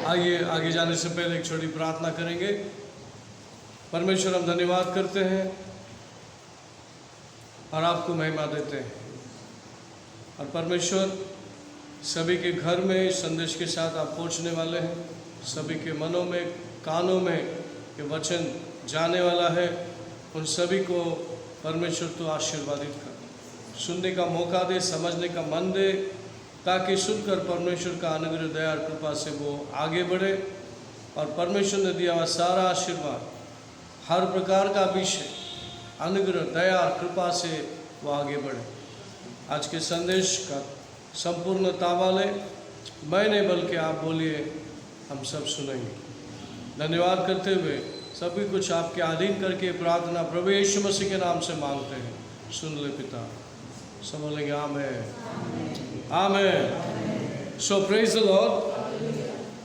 आइए आगे जाने से पहले एक छोटी प्रार्थना करेंगे। परमेश्वर, हम धन्यवाद करते हैं और आपको महिमा देते हैं। और परमेश्वर, सभी के घर में इस संदेश के साथ आप पहुंचने वाले हैं, सभी के मनों में, कानों में ये वचन जाने वाला है। उन सभी को परमेश्वर तो आशीर्वादित कर, सुनने का मौका दे, समझने का मन दे, ताकि सुनकर परमेश्वर का अनुग्रह, दया और कृपा से वो आगे बढ़े और परमेश्वर ने दिया हुआ सारा आशीर्वाद, हर प्रकार का विषय, अनुग्रह, दया और कृपा से वो आगे बढ़े। आज के संदेश का संपूर्ण ताबा ले, मैं नहीं बल्कि आप बोलिए, हम सब सुनेंगे। धन्यवाद करते हुए सभी कुछ आपके अधीन करके प्रार्थना प्रभु यीशु मसीह के नाम से मांगते हैं, सुन ले पिता। सब बोलेंगे आमीन, आमीन। सो प्रेज द लॉर्ड।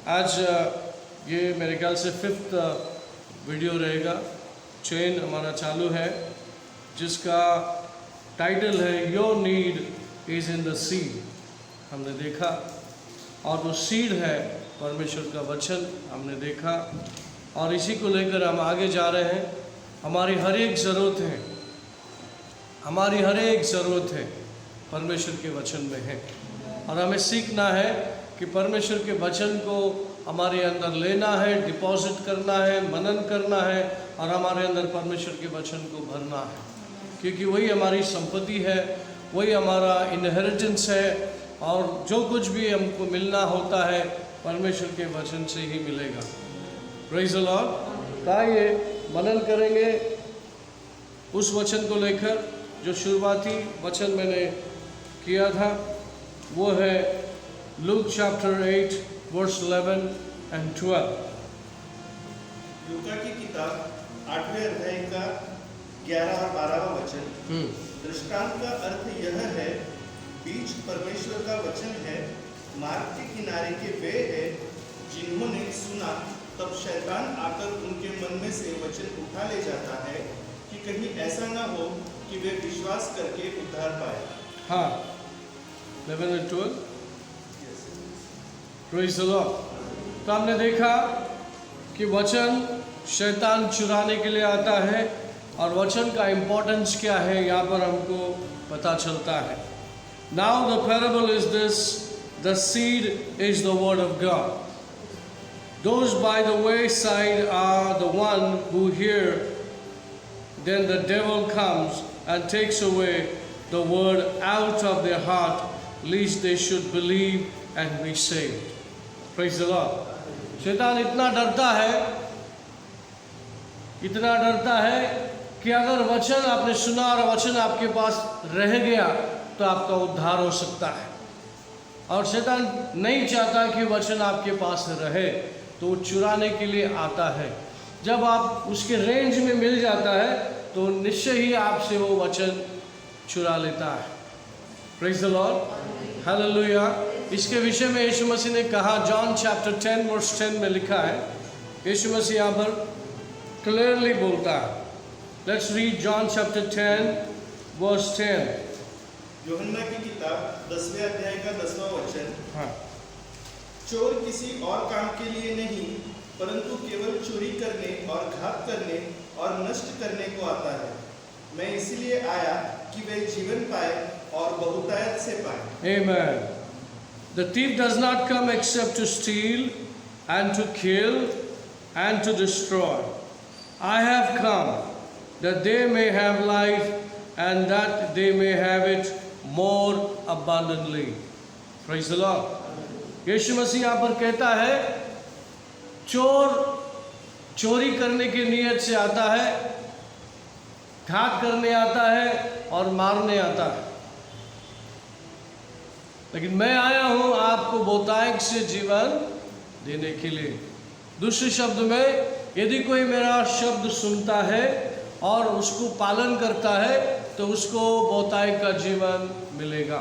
आज ये मेरे ख्याल से 5th वीडियो रहेगा, चेन हमारा चालू है, जिसका टाइटल है your need is in the seed. हमने देखा, और वो सीड है परमेश्वर का वचन, हमने देखा, और इसी को लेकर हम आगे जा रहे हैं। हमारी हर एक ज़रूरत है, हमारी हर एक ज़रूरत है परमेश्वर के वचन में है, और हमें सीखना है कि परमेश्वर के वचन को हमारे अंदर लेना है, डिपॉजिट करना है, मनन करना है, और हमारे अंदर परमेश्वर के वचन को भरना है, क्योंकि वही हमारी संपत्ति है, वही हमारा इनहेरिटेंस है, और जो कुछ भी हमको मिलना होता है परमेश्वर के वचन से ही मिलेगा। Praise the Lord. आइए मनन करेंगे उस वचन को लेकर जो शुरुआती वचन मैंने किया था। वो है लूक चैप्टर 8 वर्स 11 and 12। लूका की किताब 8वें अध्याय का 11 और 12वां वचन। दृष्टांत का अर्थ यह है, बीज परमेश्वर का वचन है, मार्ग के किनारे के वे है जिन्होंने सुना, तब शैतान आकर उनके मन में से वचन उठा ले जाता है कि कहीं ऐसा ना हो कि वे विश्वास करके उद्धार पाए। हाँ, 11 and 12। Praise the Lord. तो हमने देखा कि वचन शैतान चुराने के लिए आता है, और वचन का इम्पोर्टेंस क्या है यहाँ पर हमको पता चलता है। Now the parable is this: the seed is the word of God. Those by the wayside are the one who hear. Then the devil comes and takes away the word out of their heart, lest they should believe and be saved. Praise the Lord. शैतान इतना डरता है, इतना डरता है कि अगर वचन आपने सुना और वचन आपके पास रह गया तो आपका उद्धार हो सकता है। और शैतान नहीं चाहता कि वचन आपके पास रहे, तो वो चुराने के लिए आता है। जब आप उसके रेंज में मिल जाता है तो निश्चय ही आपसे वो वचन चुरा लेता है। Praise the Lord, hallelujah. इसके विषय में यीशु मसीह ने कहा, जॉन चैप्टर 10 वर्स 10 में लिखा है, यीशु मसीह यहाँ पर क्लियरली बोलता है। Let's read John chapter 10 verse 10। यूहन्ना की किताब 10वें अध्याय का 10वां वचन। हाँ। चोर किसी और काम के लिए नहीं, परंतु केवल चोरी करने और घात करने और नष्ट करने को आता है। मैं इसलिए आया कि वे जीवन पाए और बहुतायत से पाए। Amen. The thief does not come except to steal and to kill and to destroy. I have come that they may have life and that they may have it more abundantly. Praise the Lord. यीशु मसीह यहाँ पर कहता है, चोर चोरी करने की नीयत से आता है, घात करने आता है और मारने आता है, लेकिन मैं आया हूँ आपको बहुतायत से जीवन देने के लिए। दूसरे शब्द में, यदि कोई मेरा शब्द सुनता है और उसको पालन करता है तो उसको बहुतायत का जीवन मिलेगा।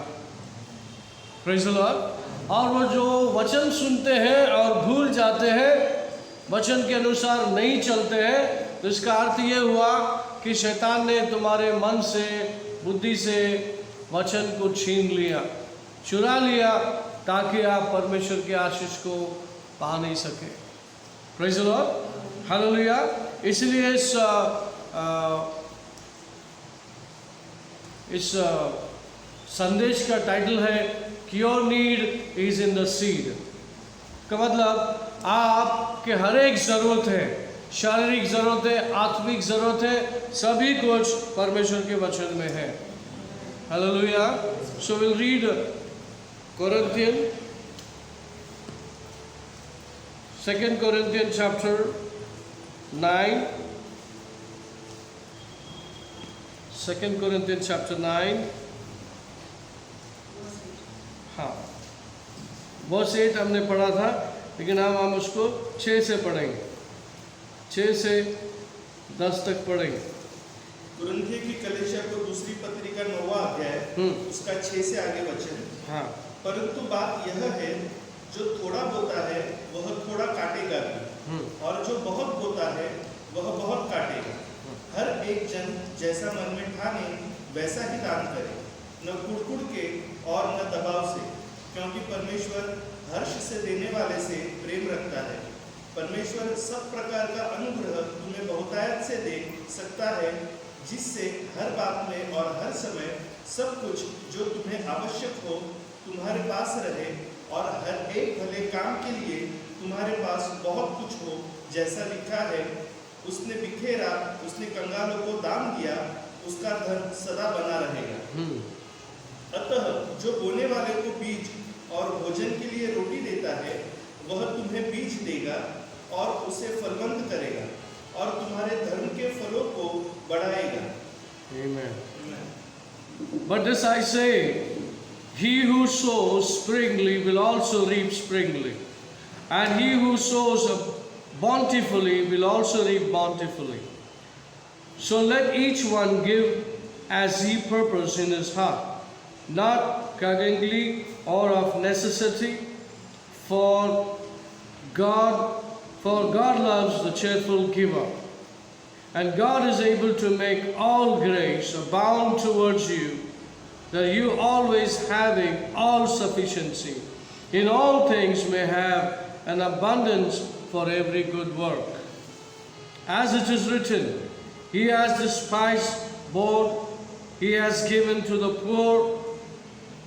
Praise the Lord. और वो जो वचन सुनते हैं और भूल जाते हैं, वचन के अनुसार नहीं चलते हैं, तो इसका अर्थ ये हुआ कि शैतान ने तुम्हारे मन से, बुद्धि से वचन को छीन लिया, चुरा लिया, ताकि आप परमेश्वर के आशीष को पा नहीं सके। Praise the Lord, hallelujah. इसलिए इस संदेश का टाइटल है your need is in the seed. का मतलब आपके हर एक जरूरत है, शारीरिक जरूरत है, आत्मिक जरूरत है, सभी कुछ परमेश्वर के वचन में है। Hallelujah. So will read Corinthians, 2 Corinthians chapter 9, 2 Corinthians chapter 9, हाँ वर्स 8 हमने पढ़ा था, लेकिन हम उसको 6 से पढ़ेंगे, 6 से 10 तक पढ़ेंगे। कुरिन्थियों की कलीसिया को दूसरी पत्रिका 9वां अध्याय उसका 6 से आगे वचन। हाँ, परंतु बात यह है, जो थोड़ा बोता है वह थोड़ा काटेगा भी, और जो बहुत बोता है वह बहुत काटेगा। हर एक जन जैसा मन में ठाने वैसा ही दान करे, न कुड़कुड़ के और न दबाव से, क्योंकि परमेश्वर हर्ष से देने वाले से प्रेम रखता है। परमेश्वर सब प्रकार का अनुग्रह तुम्हें बहुतायत से दे सकता है, जिससे हर बात में और हर समय सब कुछ जो तुम्हें आवश्यक हो तुम्हारे पास रहे, और हर एक भले काम के लिए तुम्हारे पास बहुत कुछ हो, जैसा लिखा है, उसने बिखेरा, उसने कंगालों को दान दिया, उसका धन सदा बना रहेगा। अतः जो बोने वाले को बीज और भोजन के लिए रोटी देता है, वह तुम्हें बीज देगा और उसे फलवंत करेगा और तुम्हारे धर्म के फलों को बढ़ाएगा। Amen. But this I say, he who sows sparingly will also reap sparingly, and he who sows bountifully will also reap bountifully. So let each one give as he purposes in his heart, not grudgingly or of necessity, for God loves the cheerful giver. And God is able to make all grace abound towards you, that you always having all sufficiency in all things may have an abundance for every good work. As it is written, He has despised poor, He has given to the poor,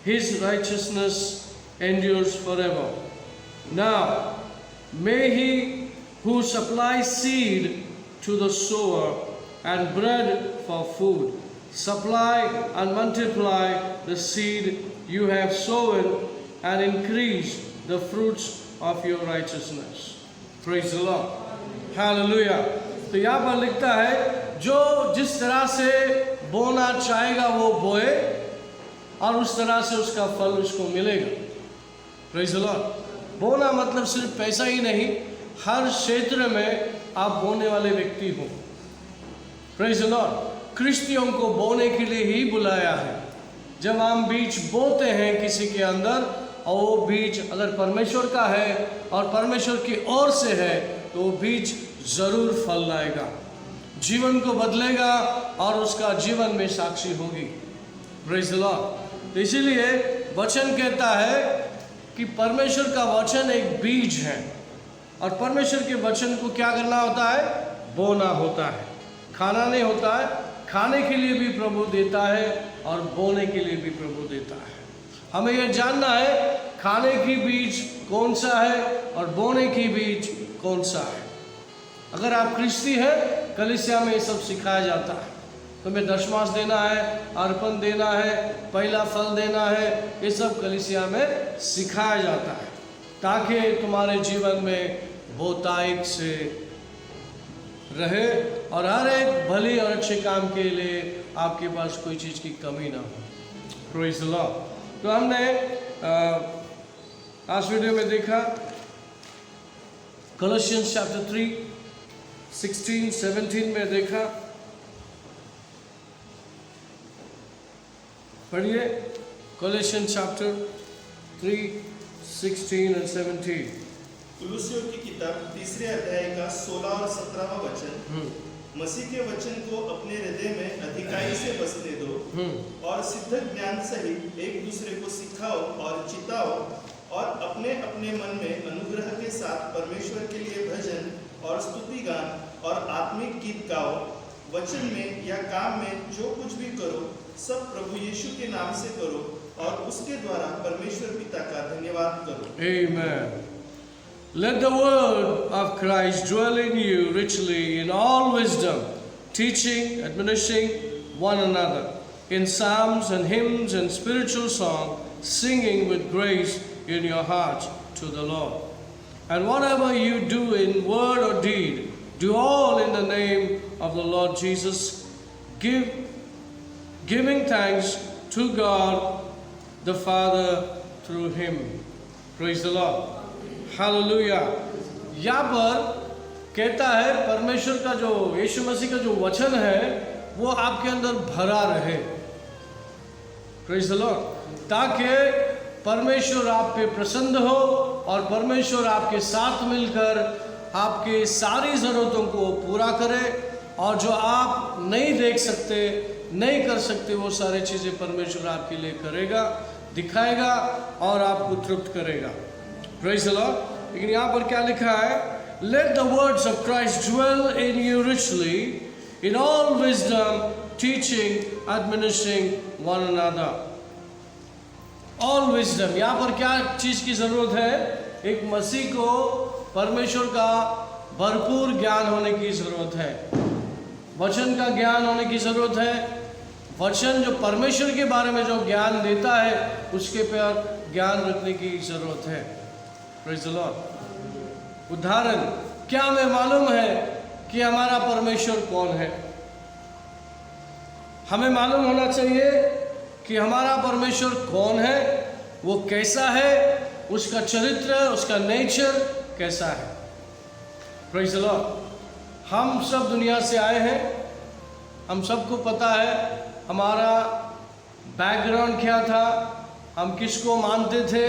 His righteousness endures forever. Now, may He who supplies seed to the sower and bread for food supply and multiply the seed you have sown and increase the fruits of your righteousness. Praise the Lord. Hallelujah. तो यहाँ पर लिखता है, जो जिस तरह से बोना चाहेगा वो बोए और उस तरह से उसका फल उसको मिलेगा। Praise the Lord. बोना मतलब सिर्फ पैसा ही नहीं, हर क्षेत्र में आप बोने वाले व्यक्ति हो। Praise the Lord. क्रिश्चियों को बोने के लिए ही बुलाया है। जब हम बीज बोते हैं किसी के अंदर, और वो बीज अगर परमेश्वर का है और परमेश्वर की ओर से है, तो वो बीज जरूर फल लाएगा, जीवन को बदलेगा और उसका जीवन में साक्षी होगी। Praise the Lord. तो इसीलिए वचन कहता है कि परमेश्वर का वचन एक बीज है, और परमेश्वर के वचन को क्या करना होता है? बोना होता है। खाना नहीं होता है, खाने के लिए भी प्रभु देता है और बोने के लिए भी प्रभु देता है। हमें यह जानना है खाने की बीज कौन सा है और बोने की बीज कौन सा है। अगर आप क्रिस्ती हैं, कलीसिया में ये सब सिखाया जाता है। तुम्हें दशमांश देना है, अर्पण देना है, पहला फल देना है, ये सब कलीसिया में सिखाया जाता है, ताकि तुम्हारे जीवन में बहुतायत से रहे और हर एक भली और अच्छे काम के लिए आपके पास कोई चीज़ की कमी ना हो। Praise the Lord. तो हमने आज वीडियो में देखा Colossians chapter 3 16-17 में देखा, पढ़िए Colossians chapter 3 16 and 17। कुलुस्सियों की किताब 3 अध्याय का 16 और 17वां वचन। मसीह के वचन को अपने हृदय में अधिकाई से बसने दो और सिद्ध ज्ञान सहित एक दूसरे को सिखाओ और चिताओ, और अपने अपने मन में अनुग्रह के साथ परमेश्वर के लिए भजन और स्तुति गान और आत्मिक गीत गाओ। वचन में या काम में जो कुछ भी करो सब प्रभु यीशु के नाम से करो और उसके द्वारा परमेश्वर पिता का धन्यवाद करो। Amen. Let the word of Christ dwell in you richly in all wisdom, teaching, admonishing one another in psalms and hymns and spiritual song, singing with grace in your hearts to the Lord. And whatever you do in word or deed, do all in the name of the Lord Jesus, giving thanks to God the Father through Him. Praise the Lord. Hallelujah. यहाँ पर कहता है परमेश्वर का जो यीशु मसीह का जो वचन है वो आपके अंदर भरा रहे। Praise the Lord. ताकि परमेश्वर आप पे प्रसन्न हो और परमेश्वर आपके साथ मिलकर आपके सारी ज़रूरतों को पूरा करे और जो आप नहीं देख सकते, नहीं कर सकते, वो सारी चीज़ें परमेश्वर आपके लिए करेगा, दिखाएगा और आपको तृप्त करेगा। Praise the Lord. लेकिन यहाँ पर क्या लिखा है? Let the words of Christ dwell in you richly, in all wisdom, teaching, admonishing one another. All wisdom. यहाँ पर क्या चीज़ की ज़रूरत है? एक मसीह को परमेश्वर का भरपूर ज्ञान होने की ज़रूरत है, वचन का ज्ञान होने की ज़रूरत है। वचन जो परमेश्वर के बारे में जो ज्ञान देता है उसके पर ज्ञान रखने की ज़रूरत है। Praise the Lord. उदाहरण, क्या हमें मालूम है कि हमारा परमेश्वर कौन है? हमें मालूम होना चाहिए कि हमारा परमेश्वर कौन है, वो कैसा है, उसका चरित्र, उसका नेचर कैसा है। Praise the Lord. हम सब दुनिया से आए हैं, हम सबको पता है हमारा बैकग्राउंड क्या था, हम किसको मानते थे,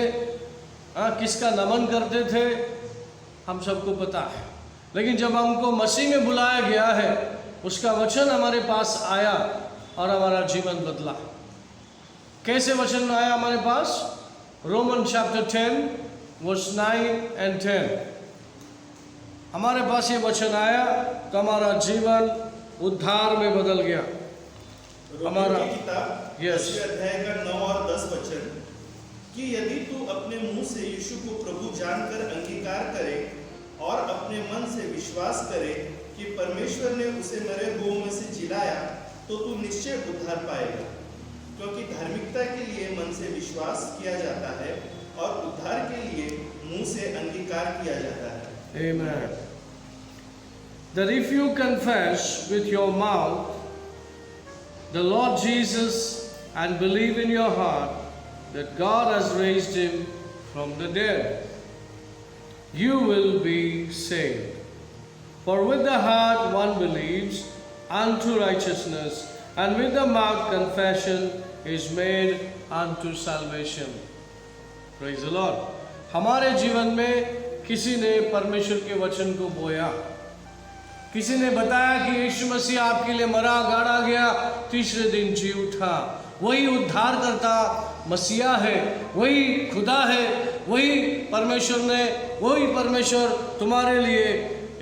किसका नमन करते थे, हम सबको पता है। लेकिन जब हमको मसीह में बुलाया गया है, उसका वचन हमारे पास आया और हमारा जीवन बदला। कैसे वचन आया हमारे पास? Roman chapter 10 verse 9 and 10। हमारे पास ये वचन आया तो हमारा जीवन उद्धार में बदल गया। हमारा अध्याय का 9 और 10 वचन कि यदि तू अपने मुंह से यीशु को प्रभु जानकर अंगीकार करे और अपने मन से विश्वास करे कि परमेश्वर ने उसे मरे हुओं में से जिलाया तो तू निश्चय उद्धार पाएगा। क्योंकि धार्मिकता के लिए मन से विश्वास किया जाता है और उद्धार के लिए मुंह से अंगीकार किया जाता है। Amen. That if you confess with your mouth the Lord Jesus and believe in your heart that God has raised him from the dead, you will be saved. For with the heart one believes unto righteousness, and with the mouth confession is made unto salvation. Praise the Lord. हमारे जीवन में किसी ने परमेश्वर के वचन को बोया, किसी ने बताया कि यीशु मसीह आपके लिए मरा, गाड़ा गया, तीसरे दिन जी उठा। वही उद्धार करता मसीहा है, वही खुदा है, वही परमेश्वर तुम्हारे लिए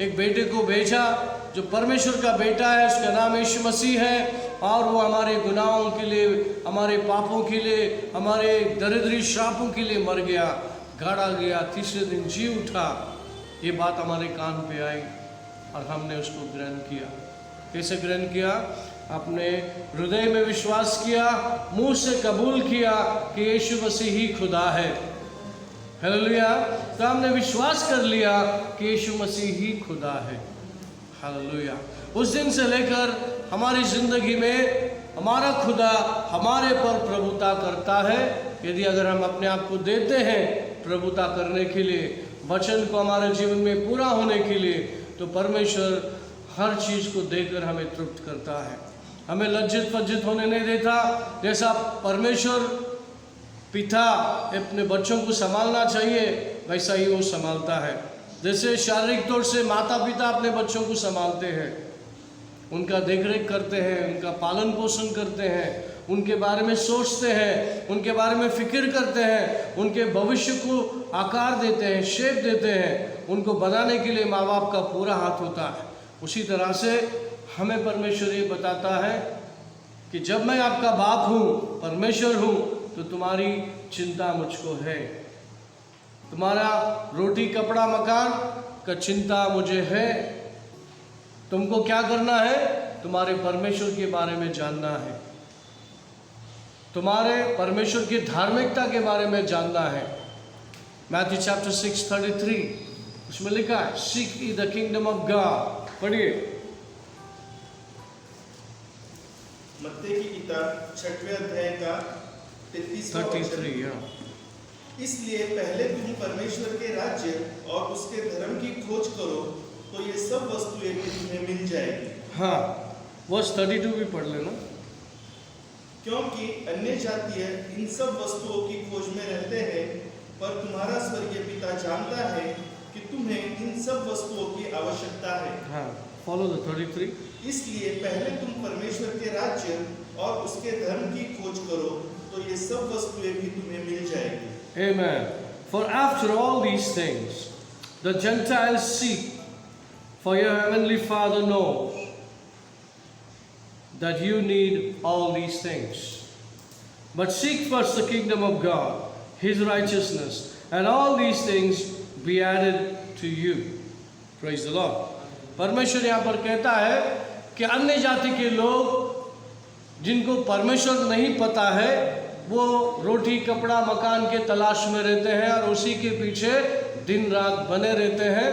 एक बेटे को भेजा जो परमेश्वर का बेटा है, उसका नाम यीशु मसीह है और वो हमारे गुनाहों के लिए, हमारे पापों के लिए, हमारे दरिद्री श्रापों के लिए मर गया, गाड़ा गया, तीसरे दिन जी उठा। ये बात हमारे कान पे आई और हमने उसको ग्रहण किया। कैसे ग्रहण किया? अपने हृदय में विश्वास किया, मुंह से कबूल किया कि यीशु मसीह ही खुदा है। हालेलुया। तो हमने विश्वास कर लिया कि यीशु मसीह ही खुदा है। हालेलुया। उस दिन से लेकर हमारी ज़िंदगी में हमारा खुदा हमारे पर प्रभुता करता है। यदि अगर हम अपने आप को देते हैं प्रभुता करने के लिए, वचन को हमारे जीवन में पूरा होने के लिए, तो परमेश्वर हर चीज़ को देकर हमें तृप्त करता है, हमें लज्जित वज्जित होने नहीं देता। जैसा परमेश्वर पिता अपने बच्चों को संभालना चाहिए वैसा ही वो संभालता है। जैसे शारीरिक तौर से माता पिता अपने बच्चों को संभालते हैं, उनका देखरेख करते हैं, उनका पालन पोषण करते हैं, उनके बारे में सोचते हैं, उनके बारे में फिक्र करते हैं, उनके भविष्य को आकार देते हैं, शेप देते हैं, उनको बनाने के लिए माँ बाप का पूरा हाथ होता है। उसी तरह से हमें परमेश्वर ये बताता है कि जब मैं आपका बाप हूँ, परमेश्वर हूँ, तो तुम्हारी चिंता मुझको है। तुम्हारा रोटी कपड़ा मकान का चिंता मुझे है। तुमको क्या करना है? तुम्हारे परमेश्वर के बारे में जानना है, तुम्हारे परमेश्वर की धार्मिकता के बारे में जानना है। मैथ्यू चैप्टर 6:33 उसमें लिखा है, seek ye the kingdom of God। पढ़िए। मत्ती की किताब 6वें अध्याय का 33वां वचन। इसलिए पहले तुम परमेश्वर के राज्य और उसके धर्म की खोज करो, तो ये सब वस्तुएं भी तुम्हें मिल जाएगी। हाँ, वर्स 32 भी पढ़ लेना। क्योंकि अन्य जातीय इन सब वस्तुओं की खोज में रहते हैं, पर तुम्हारा स्वर्गीय पिता जानता है कि तुम्हें इन सब वस्तुओं की आवश्यकता है। हाँ, फॉलो द 33। इसलिए पहले तुम परमेश्वर के राज्य और उसके धर्म की खोज करो, तो ये सब वस्तुएं भी तुम्हें मिल जाएगी। Amen. For after all these things, the Gentiles seek, for your heavenly Father knows that you need all these things. But seek first the kingdom of God, His righteousness, and all these things be added to you. Praise the Lord. परमेश्वर यहाँ पर कहता है कि अन्य जाति के लोग जिनको परमेश्वर नहीं पता है, वो रोटी कपड़ा मकान के तलाश में रहते हैं और उसी के पीछे दिन रात बने रहते हैं।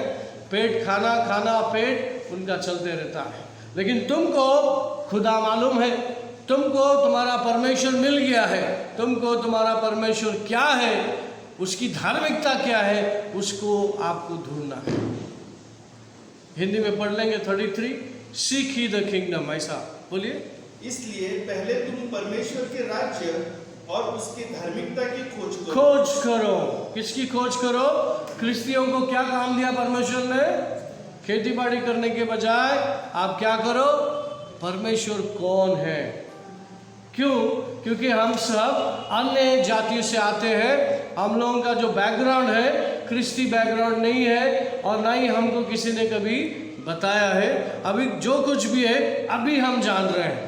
पेट खाना खाना पेट उनका चलते रहता है। लेकिन तुमको खुदा मालूम है, तुमको तुम्हारा परमेश्वर मिल गया है, तुमको तुम्हारा परमेश्वर क्या है, उसकी धार्मिकता क्या है, उसको आपको ढूंढना है। हिंदी में पढ़ लेंगे 33, सीक ही द किंगडम। ऐसा बोलिए। इसलिए पहले तुम परमेश्वर के राज्य और उसकी धार्मिकता की खोज करो। खोज करो। किसकी खोज करो? क्रिस्तियों को क्या काम दिया परमेश्वर ने? खेती बाड़ी करने के बजाय आप क्या करो? परमेश्वर कौन है? क्यों? क्योंकि हम सब अन्य जातियों से आते हैं। हम लोगों का जो बैकग्राउंड है क्रिस्ती बैकग्राउंड नहीं है, और ना ही हमको किसी ने कभी बताया है। अभी जो कुछ भी है अभी हम जान रहे हैं।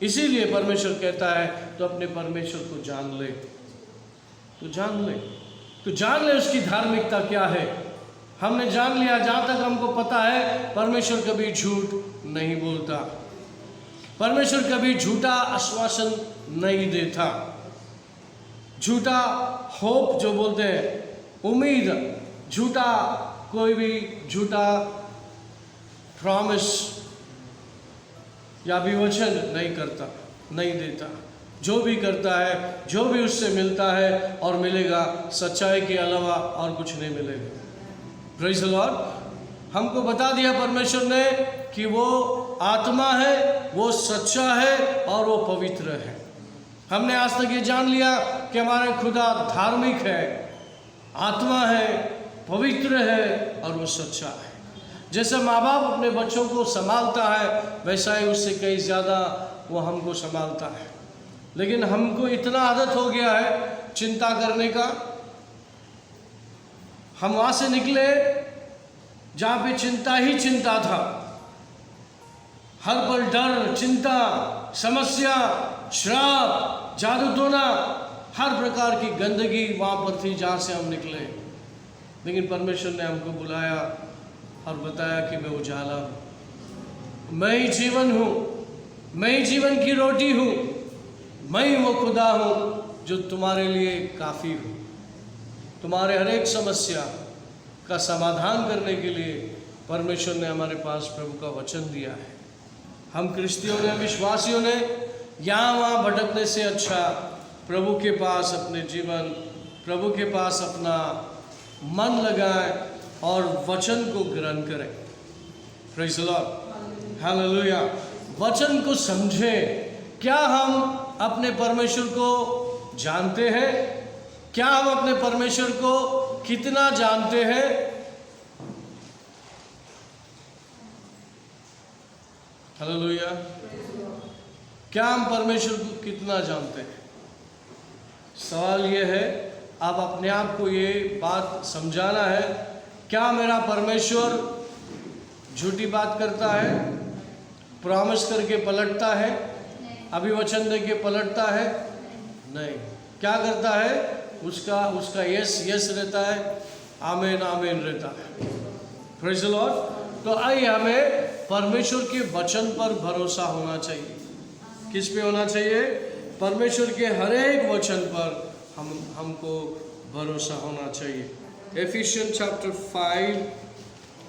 इसीलिए परमेश्वर कहता है तो अपने परमेश्वर को जान ले। तो जान ले, तो जान ले उसकी धार्मिकता क्या है। हमने जान लिया, जहाँ तक हमको पता है परमेश्वर कभी झूठ नहीं बोलता, परमेश्वर कभी झूठा आश्वासन नहीं देता, झूठा होप जो बोलते हैं उम्मीद, झूठा कोई भी झूठा प्रॉमिस या भी वचन नहीं करता, नहीं देता। जो भी करता है, जो भी उससे मिलता है और मिलेगा, सच्चाई के अलावा और कुछ नहीं मिलेगा। Praise the Lord. हमको बता दिया परमेश्वर ने कि वो आत्मा है, वो सच्चा है और वो पवित्र है। हमने आज तक ये जान लिया कि हमारे खुदा धार्मिक है, आत्मा है, पवित्र है और वो सच्चा है। जैसे माँ बाप अपने बच्चों को संभालता है, वैसा ही उससे कई ज़्यादा वो हमको संभालता है। लेकिन हमको इतना आदत हो गया है चिंता करने का। हम वहाँ से निकले जहाँ पे चिंता ही चिंता था। हर पल डर, चिंता, समस्या, श्राप, जादू टोना, हर प्रकार की गंदगी वहाँ पर थी जहाँ से हम निकले। लेकिन परमेश्वर ने हमको बुलाया और बताया कि मैं उजाला हूँ, मैं ही जीवन हूँ, मैं ही जीवन की रोटी हूँ, मैं ही वो खुदा हूँ जो तुम्हारे लिए काफ़ी हूँ। तुम्हारे हर एक समस्या का समाधान करने के लिए परमेश्वर ने हमारे पास प्रभु का वचन दिया है। हम क्रिस्तियों ने, विश्वासियों ने यहाँ वहाँ भटकने से अच्छा प्रभु के पास अपने जीवन, प्रभु के पास अपना मन लगाएं और वचन को ग्रहण करें। Praise the Lord, hallelujah. वचन को समझें। क्या हम अपने परमेश्वर को जानते हैं? क्या हम अपने परमेश्वर को कितना जानते हैं? हालेलुया। क्या हम परमेश्वर को कितना जानते हैं? सवाल ये है, आप अपने आप को ये बात समझाना है, क्या मेरा परमेश्वर झूठी बात करता है, प्रॉमिस करके पलटता है, अभी वचन दे के पलटता है? नहीं। क्या करता है? उसका यस रहता है, आमीन आमीन रहता है। Praise the Lord. तो आइए हमें परमेश्वर के वचन पर भरोसा होना चाहिए। किस पे होना चाहिए? परमेश्वर के हर एक वचन पर हमको भरोसा होना चाहिए। एफिशियंस चैप्टर 5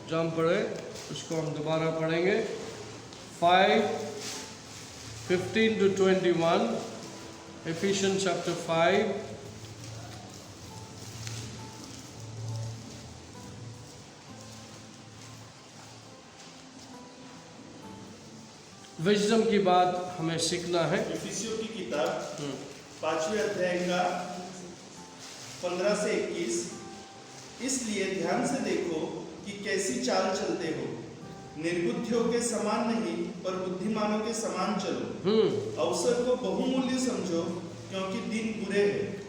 जो हम पढ़े उसको हम दोबारा पढ़ेंगे। 5:15 to 21, एफिशियंस चैप्टर 5 विजडम की बात हमें सीखना है। इफिसियों की किताब 5वें अध्याय का 15 से 21। इसलिए ध्यान से देखो कि कैसी चाल चलते हो, निर्बुद्धियों के समान नहीं पर बुद्धिमानों के समान चलो। अवसर को बहुमूल्य समझो क्योंकि दिन बुरे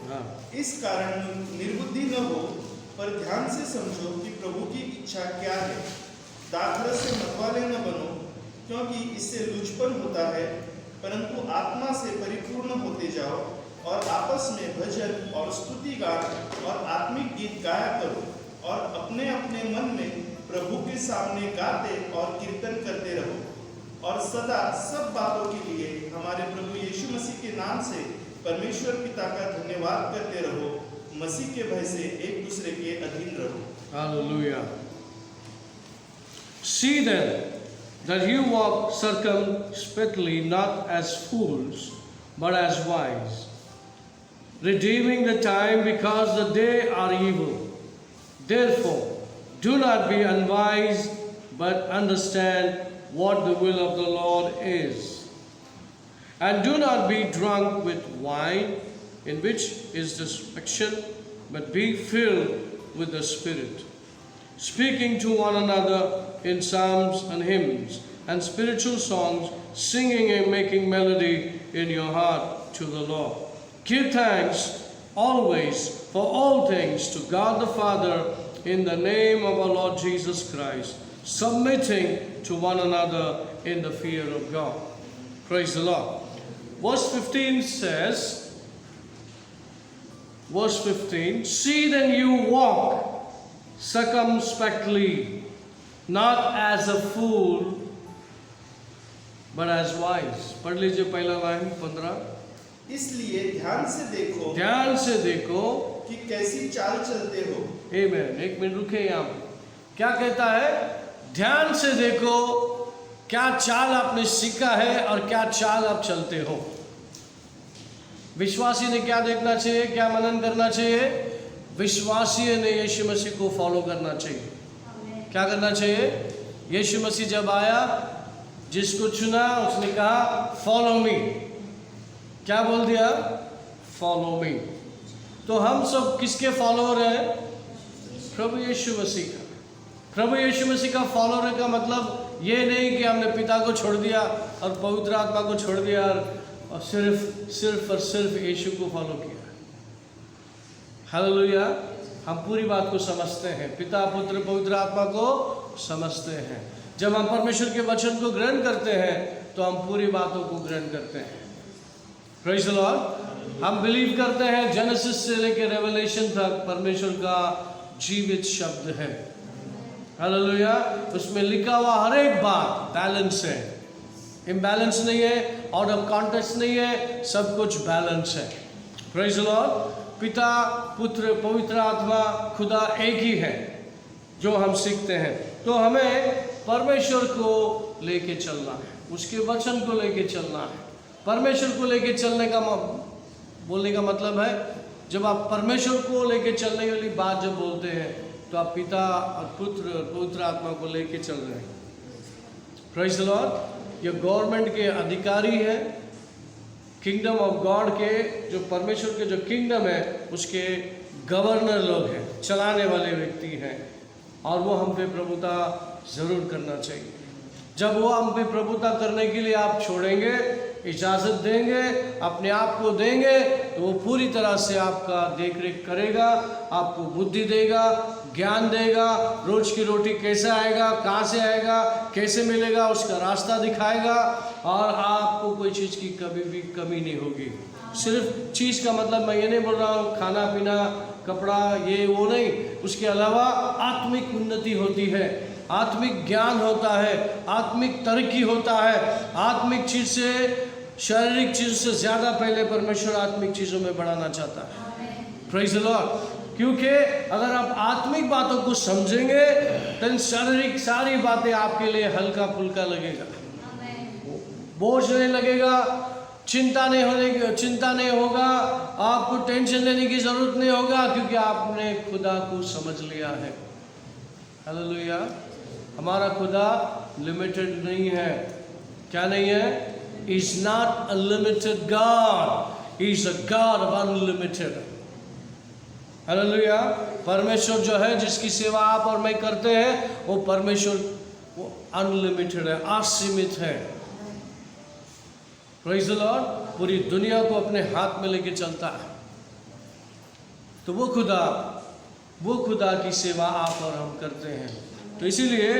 हैं। इस कारण निर्बुद्धि न हो पर ध्यान से समझो कि प्रभु की इच्छा क्या है। दाखरस से मतवाले न बनो क्योंकि इससे लुचपन होता है, परंतु आत्मा से परिपूर्ण होते जाओ और आपस में भजन और स्तुति गान और आत्मिक गीत गाया करो और अपने अपने मन में प्रभु के सामने गाते और कीर्तन करते रहो और सदा सब बातों के लिए हमारे प्रभु यीशु मसीह के नाम से परमेश्वर पिता का धन्यवाद करते रहो। मसीह के भय से एक दूसरे के अधीन रहो। Hallelujah. See then that you walk circumspectly, not as fools, but as wise, redeeming the time because the day are evil. Therefore, do not be unwise, but understand what the will of the Lord is. And do not be drunk with wine, in which is destruction, but be filled with the Spirit, speaking to one another in psalms and hymns and spiritual songs, singing and making melody in your heart to the Lord. Give thanks always for all things to God the Father in the name of our Lord Jesus Christ, submitting to one another in the fear of God. Praise the Lord. Verse 15 says, verse 15, see then you walk circumspectly, not as a fool, but as wise. पढ़ लीजिए पहला line 15। इसलिए ध्यान से देखो, ध्यान से देखो कि कैसी चाल चलते हो। आमीन। एक मिनट रुके यहाँ पे। क्या कहता है? ध्यान से देखो क्या चाल आपने सीखा है और क्या चाल आप चलते हो। विश्वासी ने क्या देखना चाहिए, क्या मनन करना चाहिए? विश्वासी ने यीशु मसीह को फॉलो करना चाहिए। क्या करना चाहिए? यीशु मसीह जब आया, जिसको चुना उसने कहा फॉलो मी। क्या बोल दिया? Follow me. तो हम सब किसके फॉलोअर हैं? प्रभु यीशु मसीह का। प्रभु यीशु मसीह का फॉलोअर का मतलब ये नहीं कि हमने पिता को छोड़ दिया और पवित्र आत्मा को छोड़ दिया और सिर्फ यीशु को फॉलो किया। हालेलुया। हम पूरी बात को समझते हैं, पिता पुत्र पवित्र आत्मा को समझते हैं। जब हम परमेश्वर के वचन को ग्रहण करते हैं तो हम पूरी बातों को ग्रहण करते हैं। Praise the Lord. हम बिलीव करते हैं जेनेसिस से लेकर रेवलेशन तक परमेश्वर का जीवित शब्द है। हालेलुया। उसमें लिखा हुआ हर एक बात बैलेंस है, इम्बैलेंस नहीं है, आउट ऑफ कॉन्टेक्स्ट नहीं है, सब कुछ बैलेंस है। Praise the Lord. पिता पुत्र पवित्र आत्मा खुदा एक ही है जो हम सीखते हैं। तो हमें परमेश्वर को लेके चलना है, उसके वचन को लेके चलना है। परमेश्वर को लेके चलने का बोलने का मतलब है, जब आप परमेश्वर को लेके चलने वाली बात जब बोलते हैं तो आप पिता और पुत्र और पवित्र आत्मा को लेके चल रहे हैं। Praise the Lord. ये गवर्नमेंट के अधिकारी है, किंगडम ऑफ गॉड के, जो परमेश्वर के जो किंगडम है उसके गवर्नर लोग हैं, चलाने वाले व्यक्ति हैं, और वो हम पे प्रभुता ज़रूर करना चाहिए। जब वो हम पे प्रभुता करने के लिए आप छोड़ेंगे, इजाज़त देंगे, अपने आप को देंगे, तो वो पूरी तरह से आपका देख रेख करेगा, आपको बुद्धि देगा, ज्ञान देगा, रोज की रोटी कैसे आएगा, कहाँ से आएगा, कैसे मिलेगा, उसका रास्ता दिखाएगा, और आपको कोई चीज़ की कभी भी कमी नहीं होगी। सिर्फ चीज़ का मतलब मैं ये नहीं बोल रहा हूँ खाना पीना कपड़ा ये वो नहीं, उसके अलावा आत्मिक उन्नति होती है, आत्मिक ज्ञान होता है, आत्मिक तरक्की होता है। आत्मिक चीज़ से, शारीरिक चीज़ से ज़्यादा पहले परमेश्वर आत्मिक चीज़ों में बढ़ाना चाहता है। Praise the Lord. क्योंकि अगर आप आत्मिक बातों को समझेंगे तो शारीरिक सारी बातें आपके लिए हल्का फुल्का लगेगा, बोझ नहीं लगेगा, चिंता नहीं होगा, आपको टेंशन लेने की जरूरत नहीं होगा, क्योंकि आपने खुदा को समझ लिया है। हालेलुया। हमारा खुदा लिमिटेड नहीं है। क्या नहीं है? He's not a limited God. He's a God of unlimited. Hallelujah. परमेश्वर जो है जिसकी सेवा आप और मैं करते हैं, वो परमेश्वर वो अनलिमिटेड है, असीमित है। Praise the Lord. पूरी दुनिया को अपने हाथ में लेके चलता है। तो वो खुदा की सेवा आप और हम करते हैं। तो इसीलिए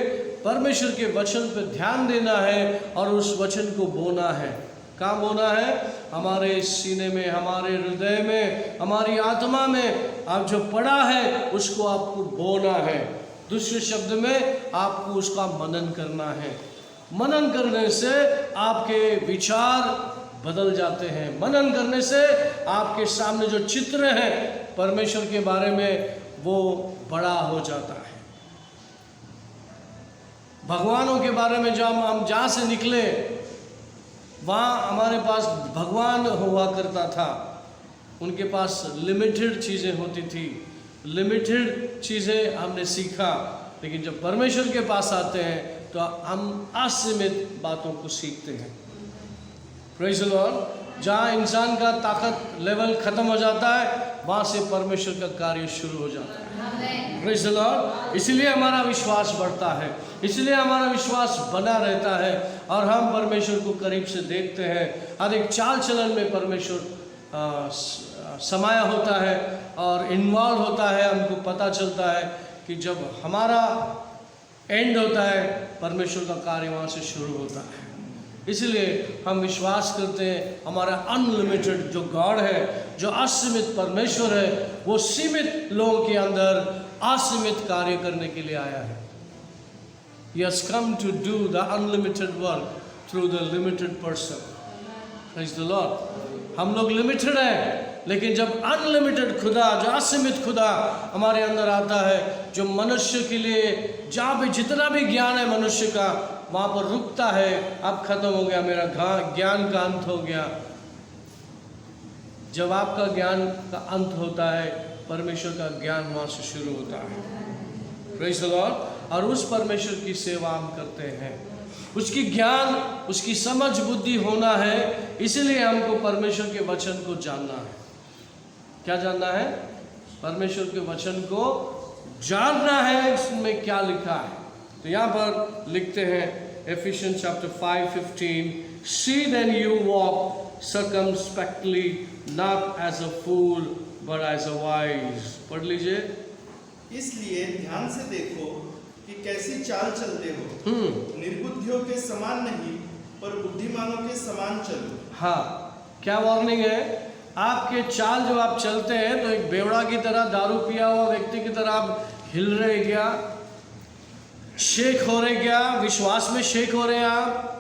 परमेश्वर के वचन पर ध्यान देना है और उस वचन को बोना है। कहाँ बोना है? हमारे सीने में, हमारे हृदय में, हमारी आत्मा में। आप जो पढ़ा है उसको आपको बोना है। दूसरे शब्द में आपको उसका मनन करना है। मनन करने से आपके विचार बदल जाते हैं। मनन करने से आपके सामने जो चित्र है परमेश्वर के बारे में वो बड़ा हो जाता है। भगवानों के बारे में जब हम जहाँ से निकले वहाँ हमारे पास भगवान हुआ करता था। उनके पास लिमिटेड चीज़ें होती थी, लिमिटेड चीज़ें हमने सीखा। लेकिन जब परमेश्वर के पास आते हैं तो हम असीमित बातों को सीखते हैं। Praise the Lord. जहाँ इंसान का ताकत लेवल ख़त्म हो जाता है वहाँ से परमेश्वर का कार्य शुरू हो जाता है। Praise the Lord. इसलिए हमारा विश्वास बढ़ता है, इसलिए हमारा विश्वास बना रहता है और हम परमेश्वर को करीब से देखते हैं। हर एक चाल चलन में परमेश्वर समाया होता है और इन्वॉल्व होता है। हमको पता चलता है कि जब हमारा एंड होता है परमेश्वर का कार्य वहाँ से शुरू होता है। इसलिए हम विश्वास करते हैं हमारा अनलिमिटेड जो गॉड है, जो असीमित परमेश्वर है, वो सीमित लोगों के अंदर असीमित कार्य करने के लिए आया है। He has come to do the unlimited work through the limited person. Praise the Lord. हम लोग लिमिटेड हैं, लेकिन जब अनलिमिटेड खुदा, जो असीमित खुदा हमारे अंदर आता है, जो मनुष्य के लिए जहाँ पे जितना भी ज्ञान है मनुष्य का वहाँ पर रुकता है। अब खत्म हो गया, मेरा ज्ञान का अंत हो गया। जब आपका ज्ञान का अंत होता है परमेश्वर का ज्ञान वहाँ से शुरू होता है। Praise the Lord. और उस परमेश्वर की सेवा हम करते हैं। उसकी ज्ञान, उसकी समझ बुद्धि होना है। इसलिए हमको परमेश्वर के वचन को जानना है। क्या जानना है? परमेश्वर के वचन को जानना है, इसमें क्या लिखा है। तो यहाँ पर लिखते हैं Ephesians chapter 5:15, See then you walk circumspectly, not as a fool but as a wise. पढ़ लीजिए। इसलिए ध्यान से देखो कि कैसी चाल चलते हो, निर्बुद्धियों के समान नहीं पर बुद्धिमानों के समान चलो। हाँ, क्या वार्निंग है? आपके चाल जो आप चलते हैं तो एक बेवड़ा की तरह, दारू पिया हुआ व्यक्ति की तरह आप हिल रहे क्या? शेक हो रहे क्या? विश्वास में शेक हो रहे हैं आप?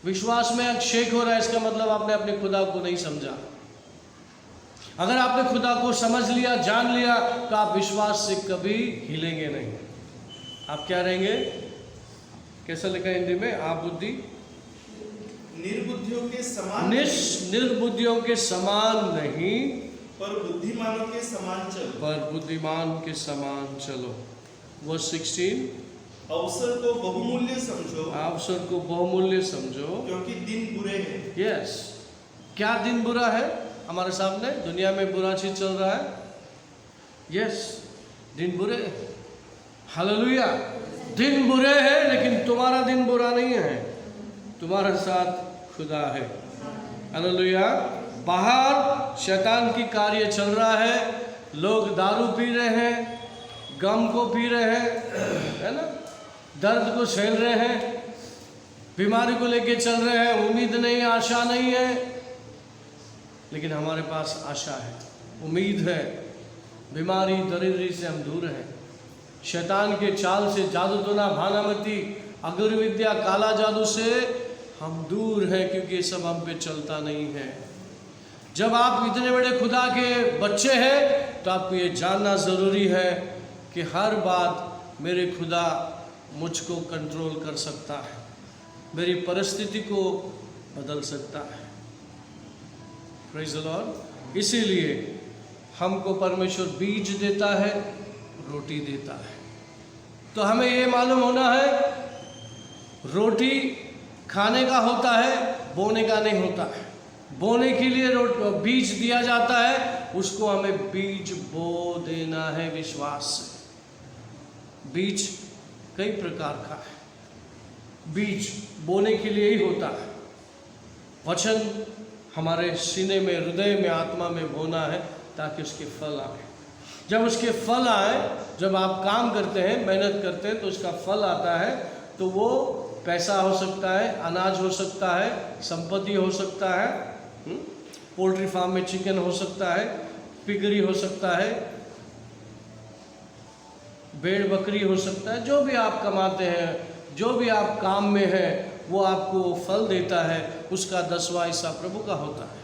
विश्वास में शेक हो रहा है इसका मतलब आपने अपने खुदा को नहीं समझा। अगर आपने खुदा को समझ लिया, जान लिया, तो आप विश्वास से कभी हिलेंगे नहीं। आप क्या रहेंगे? कैसा लिखा है हिंदी में? आप बुद्धि निर्बुद्धियों के समान निर्बुद्धियों के समान नहीं पर बुद्धिमानों के समान चलो। पर बुद्धिमान के समान चलो। वर्स 16, अवसर को बहुमूल्य समझो। अवसर को बहुमूल्य समझो क्योंकि दिन बुरे हैं। यस। क्या दिन बुरा है? हमारे सामने दुनिया में बुरा चीज चल रहा है। यस, दिन बुरे। हालेलुया। दिन बुरे हैं लेकिन तुम्हारा दिन बुरा नहीं है। तुम्हारे साथ खुदा है। हालेलुया। बाहर शैतान की कार्य चल रहा है, लोग दारू पी रहे हैं, गम को पी रहे हैं, है ना, दर्द को झेल रहे हैं, बीमारी को लेके चल रहे हैं, उम्मीद नहीं, आशा नहीं है। लेकिन हमारे पास आशा है, उम्मीद है। बीमारी दरिद्री से हम दूर हैं, शैतान के चाल से, जादू टोना भानामती अगुर विद्या काला जादू से हम दूर हैं, क्योंकि ये सब हम पे चलता नहीं है। जब आप इतने बड़े खुदा के बच्चे हैं तो आपको ये जानना ज़रूरी है कि हर बात मेरे खुदा मुझको कंट्रोल कर सकता है, मेरी परिस्थिति को बदल सकता है। Praise the Lord. इसीलिए हमको परमेश्वर बीज देता है, रोटी देता है। तो हमें ये मालूम होना है, रोटी खाने का होता है, बोने का नहीं होता है। बोने के लिए बीज दिया जाता है, उसको हमें बीज बो देना है विश्वास से। बीज कई प्रकार का है, बीज बोने के लिए ही होता है। वचन हमारे सीने में, हृदय में, आत्मा में बोना है ताकि उसके फल आए। जब उसके फल आए, जब आप काम करते हैं, मेहनत करते हैं, तो उसका फल आता है, तो वो पैसा हो सकता है, अनाज हो सकता है, संपत्ति हो सकता है, पोल्ट्री फार्म में चिकन हो सकता है, पिगरी हो सकता है, भेड़ बकरी हो सकता है। जो भी आप कमाते हैं, जो भी आप काम में हैं, वो आपको फल देता है। उसका 10वां हिस्सा प्रभु का होता है,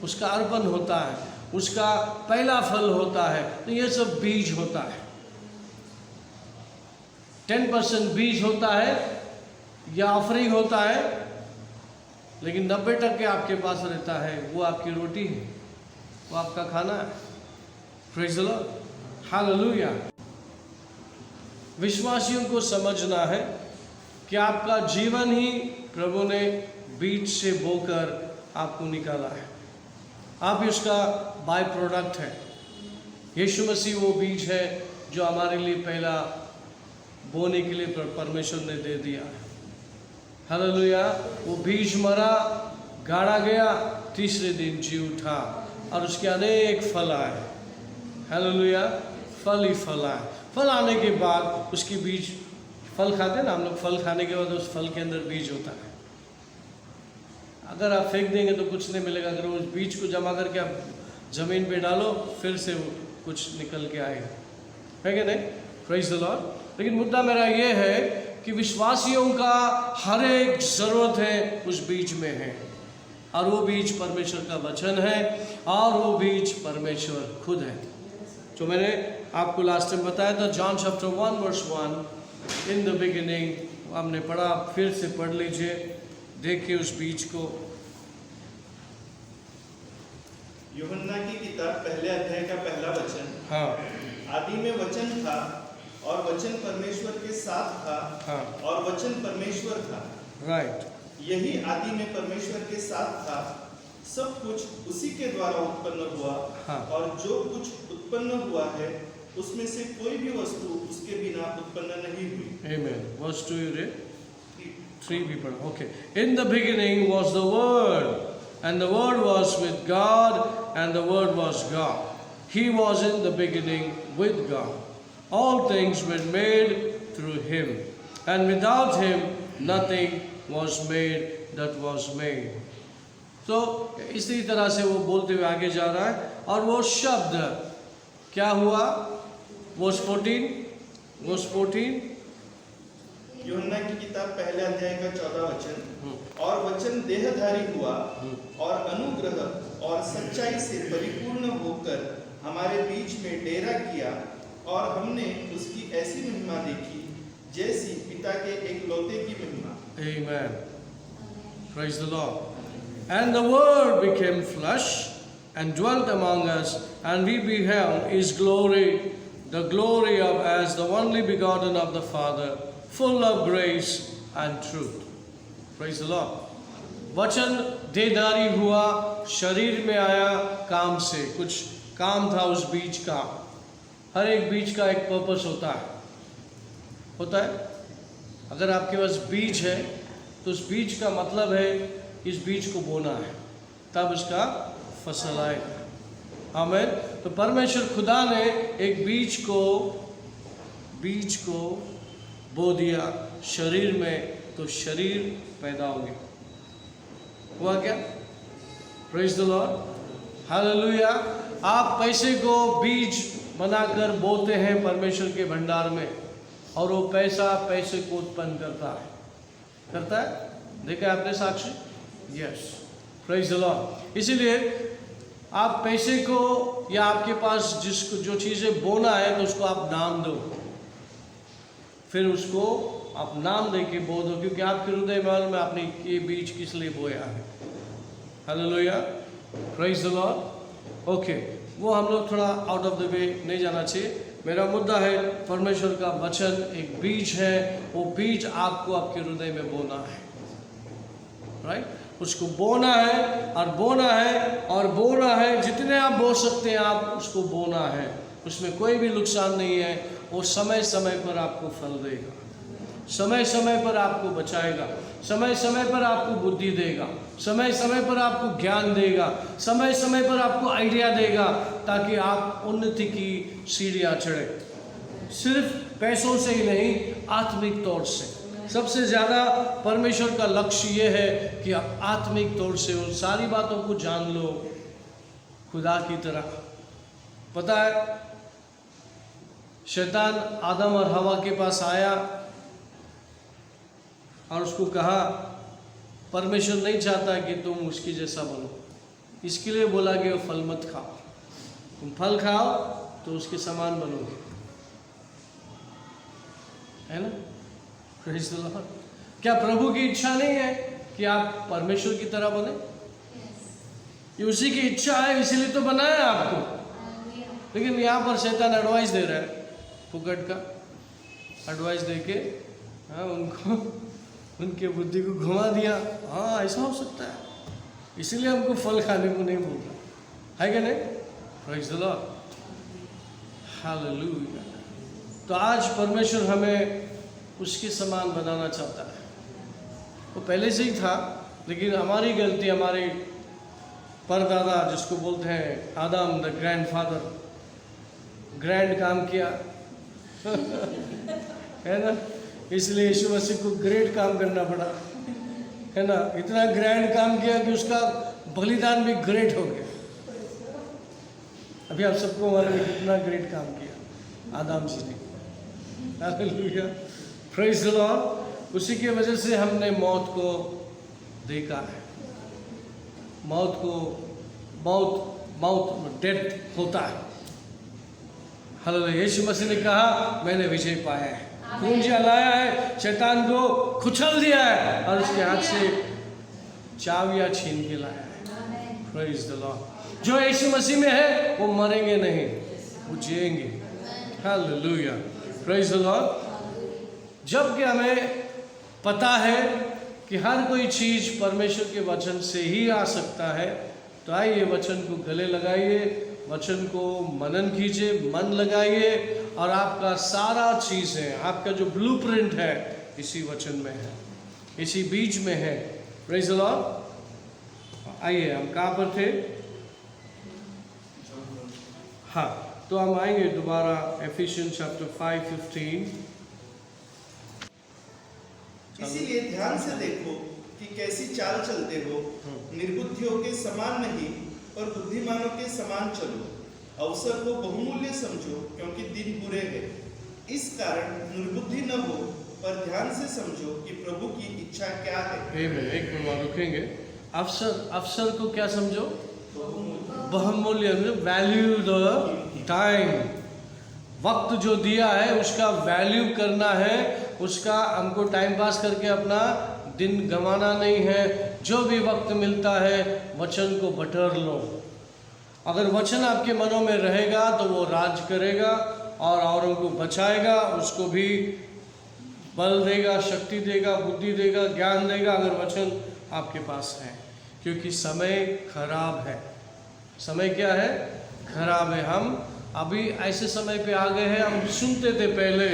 उसका अर्पण होता है, उसका पहला फल होता है। तो ये सब बीज होता है। 10% बीज होता है या ऑफरिंग होता है, लेकिन 90% आपके पास रहता है, वो आपकी रोटी है, वो आपका खाना है। Praise the Lord. हालेलुया। विश्वासियों को समझना है कि आपका जीवन ही प्रभु ने बीज से बोकर आपको निकाला है। आप उसका बाय प्रोडक्ट है। यीशु मसीह वो बीज है जो हमारे लिए पहला बोने के लिए परमेश्वर ने दे दिया। हालेलुया। वो बीज मरा, गाड़ा गया, तीसरे दिन जी उठा और उसके अनेक फल आए। हालेलुया। फल ही फल आए। फल आने के बाद उसकी बीज, फल खाते हैं ना हम लोग, फल खाने के बाद उस फल के अंदर बीज होता है। अगर आप फेंक देंगे तो कुछ नहीं मिलेगा। अगर उस बीज को जमा करके आप ज़मीन पे डालो, फिर से कुछ निकल के आएगा, है कि नहीं? Praise the Lord. लेकिन मुद्दा मेरा ये है कि विश्वासियों का हर एक ज़रूरत है उस बीज में है, और वो बीज परमेश्वर का वचन है, और वो बीज परमेश्वर खुद है। जो मैंने आपको लास्ट टाइम बताया था, John chapter 1 verse 1, in the beginning, हमने पढ़ा, फिर से पढ़ लीजिए, देखिए उस बीज को। यूहन्ना की किताब पहले अध्याय का पहला वचन। हाँ। आदि में वचन था, और वचन परमेश्वर के साथ था, हाँ। और वचन परमेश्वर था। राइट। यही आदि में परमेश्वर के साथ था। सब कुछ उसी के द्वारा उत्पन्न हुआ। हाँ। और जो कुछ उत्पन्न हुआ है, उसमें से कोई भी वस्तु उसके बिना उत्पन्न नहीं हुई। आमेन। Verse 2 you read? 3 भी पढ़ा। Okay. In the beginning was the Word, and the Word was with God, and the Word was God. He was in the beginning with God. All things were made through Him, and without Him nothing was made that was made. तो इसी तरह से वो बोलते हुए आगे जा रहा है, और वो शब्द क्या हुआ? वर्स 14 यूहन्ना की किताब पहले अध्याय का 14 वचन। और वचन देहधारी हुआ और अनुग्रह और सच्चाई से परिपूर्ण होकर हमारे बीच में डेरा किया, और हमने उसकी ऐसी महिमा देखी जैसी पिता के एकलौते की महिमा। Amen. Praise the Lord. And the Word became flesh and dwelt among us, and we beheld His glory, the glory of as the only begotten of the Father, full of grace and truth. Praise the Lord. वचन देहधारी हुआ, शरीर में आया, काम से कुछ काम था उस बीज का। हर एक बीज का एक पर्पस होता है। अगर आपके पास बीज है तो उस बीज का मतलब है इस बीज को बोना है, तब इसका फसल आएगा। आमीन। तो परमेश्वर खुदा ने एक बीज को बो दिया शरीर में, तो शरीर पैदा हो गया। हुआ क्या? Praise the Lord, hallelujah. आप पैसे को बीज बनाकर बोते हैं परमेश्वर के भंडार में, और वो पैसे को उत्पन्न करता है। देखा आपने Sakshi? Yes, praise the Lord. इसीलिए आप पैसे को, या आपके पास जो चीज़ें बोना है, तो उसको आप नाम दो, फिर उसको आप नाम दे के बो दो, क्योंकि आपके हृदय में आपने ये बीज किस लिए बोया है। Hallelujah, praise the Lord. Okay, वो हम लोग थोड़ा आउट ऑफ द वे नहीं जाना चाहिए। मेरा मुद्दा है परमेश्वर का वचन एक बीज है, वो बीज आपको आपके हृदय में बोना है, राइट? उसको बोना है और बोना है और बोना है, जितने आप बो सकते हैं आप उसको बोना है। उसमें कोई भी नुकसान नहीं है। वो समय समय पर आपको फल देगा, समय समय पर आपको बचाएगा, समय समय पर आपको बुद्धि देगा, समय समय पर आपको ज्ञान देगा, समय समय पर आपको आइडिया देगा, ताकि आप उन्नति की सीढ़ियाँ चढ़े। सिर्फ पैसों से ही नहीं, आत्मिक तौर से। सबसे ज़्यादा परमेश्वर का लक्ष्य ये है कि आप आत्मिक तौर से उन सारी बातों को जान लो खुदा की तरह। पता है, शैतान आदम और हवा के पास आया और उसको कहा, परमेश्वर नहीं चाहता कि तुम उसकी जैसा बनो, इसके लिए बोला कि वो फल मत खाओ, तुम फल खाओ तो उसके समान बनोगे, है ना? Praise the Lord. क्या प्रभु की इच्छा नहीं है कि आप परमेश्वर की तरह बने? ये उसी की इच्छा है, इसीलिए तो बनाया आपको। लेकिन यहाँ पर शैतान एडवाइस दे रहा है, फुकट का एडवाइस दे के उनको उनके बुद्धि को घुमा दिया। हाँ, ऐसा हो सकता है, इसीलिए हमको फल खाने को नहीं बोल रहा है, क्या नहीं? Praise the Lord, hallelujah. तो आज परमेश्वर हमें उसके समान बनाना चाहता है। वो पहले से ही था, लेकिन हमारी गलती, हमारे परदादा जिसको बोलते हैं आदम द ग्रैंडफादर, ग्रैंड काम किया है ना, इसलिए यीशु मसीह को ग्रेट काम करना पड़ा, है ना। इतना ग्रैंड काम किया कि उसका बलिदान भी ग्रेट हो गया। अभी आप सबको मालूम है कितना ग्रेट काम किया आदम जी ने। Hallelujah, praise the Lord. उसी की वजह से हमने मौत को देखा है। मौत डेथ होता है। हालेलुया। यीशु मसीह ने कहा, मैंने विजय पाया है, खून जलाया है, शैतान को कुचल दिया है और उसके हाथ से चाबियां छीन के लाया है। Praise the Lord. जो यीशु मसीह में है वो मरेंगे नहीं, वो जिएंगे। Hallelujah, praise the Lord. जबकि हमें पता है कि हर कोई चीज़ परमेश्वर के वचन से ही आ सकता है, तो आइए वचन को गले लगाइए, वचन को मनन कीजिए, मन लगाइए, और आपका सारा चीज़ें, आपका जो ब्लूप्रिंट है इसी वचन में है, इसी बीज में है। Praise the Lord. आइए, हम कहाँ पर थे? हाँ, तो हम आएंगे दोबारा एफिशियंस चैप्टर 5:15। इसीलिए ध्यान से देखो कि कैसी चाल चलते हो, निर्बुद्धियों के समान नहीं और बुद्धिमानों के समान चलो। अवसर को बहुमूल्य समझो, क्योंकि दिन बुरे हैं। इस कारण निर्बुद्धि न हो, पर ध्यान से समझो कि प्रभु की इच्छा क्या है। एक मिनट रुकेंगे। अवसर को क्या समझो? बहुमूल्य, वैल्यू द टाइम। वक्त जो दिया है उसका वैल्यू करना है, उसका हमको टाइम पास करके अपना दिन गंवाना नहीं है। जो भी वक्त मिलता है वचन को बटोर लो। अगर वचन आपके मनों में रहेगा तो वो राज करेगा और औरों को बचाएगा, उसको भी बल देगा, शक्ति देगा, बुद्धि देगा, ज्ञान देगा, अगर वचन आपके पास है। क्योंकि समय खराब है। समय क्या है? खराब है। हम अभी ऐसे समय पे आ गए हैं, हम सुनते थे पहले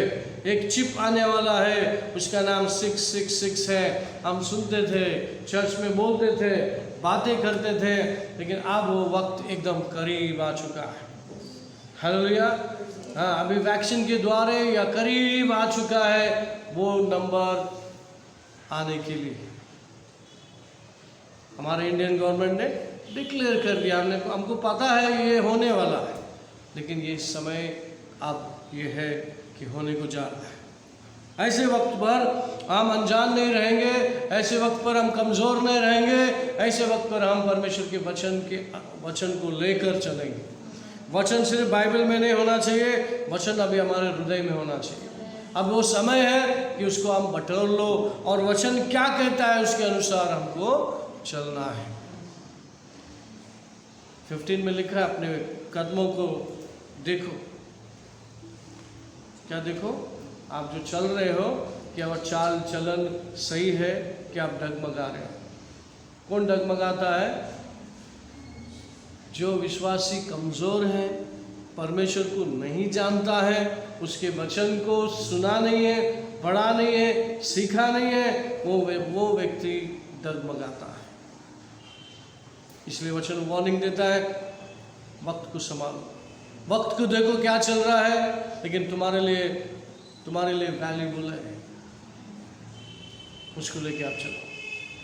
एक चिप आने वाला है, उसका नाम 666 है। हम सुनते थे, चर्च में बोलते थे, बातें करते थे, लेकिन अब वो वक्त एकदम करीब आ चुका है। हालेलुया। हाँ, अभी वैक्सीन के द्वारे या करीब आ चुका है वो नंबर आने के लिए। हमारे इंडियन गवर्नमेंट ने डिक्लेयर कर दिया, हमको पता है ये होने वाला है, लेकिन ये समय अब ये है कि होने को जा रहा है। ऐसे वक्त पर हम अनजान नहीं रहेंगे, ऐसे वक्त पर हम कमज़ोर नहीं रहेंगे, ऐसे वक्त पर हम परमेश्वर के वचन को लेकर चलेंगे। वचन सिर्फ बाइबल में नहीं होना चाहिए, वचन अभी हमारे हृदय में होना चाहिए। अब वो समय है कि उसको हम बटोर लो और वचन क्या कहता है उसके अनुसार हमको चलना है। 15 में लिखा है, अपने कदमों को देखो। क्या देखो? आप जो चल रहे हो, क्या वह चाल चलन सही है कि आप डगमगा रहे हो? कौन डगमगाता है? जो विश्वासी कमज़ोर है, परमेश्वर को नहीं जानता है, उसके वचन को सुना नहीं है, पढ़ा नहीं है, सीखा नहीं है, वो व्यक्ति डगमगाता है। इसलिए वचन वार्निंग देता है, वक्त को संभालो, वक्त को देखो क्या चल रहा है, लेकिन तुम्हारे लिए वैल्यूबल है, उसको लेके आप चलो।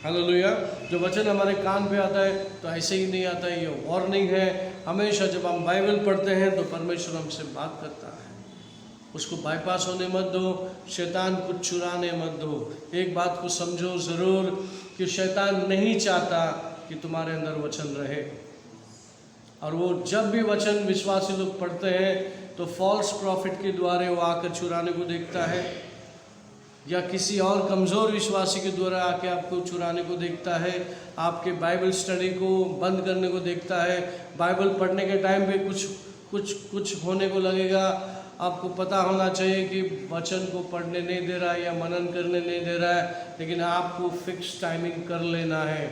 हालेलुया। जो वचन हमारे कान पे आता है तो ऐसे ही नहीं आता है, ये वार्निंग है। हमेशा जब हम बाइबल पढ़ते हैं तो परमेश्वर हमसे बात करता है, उसको बाईपास होने मत दो, शैतान को चुराने मत दो। एक बात को समझो ज़रूर कि शैतान नहीं चाहता कि तुम्हारे अंदर वचन रहे, और वो जब भी वचन विश्वासी लोग पढ़ते हैं तो फॉल्स प्रॉफिट के द्वारा वो आकर चुराने को देखता है, या किसी और कमज़ोर विश्वासी के द्वारा आके आपको चुराने को देखता है, आपके बाइबल स्टडी को बंद करने को देखता है। बाइबल पढ़ने के टाइम पे कुछ होने को लगेगा। आपको पता होना चाहिए कि वचन को पढ़ने नहीं दे रहा है या मनन करने नहीं दे रहा है, लेकिन आपको फिक्स टाइमिंग कर लेना है,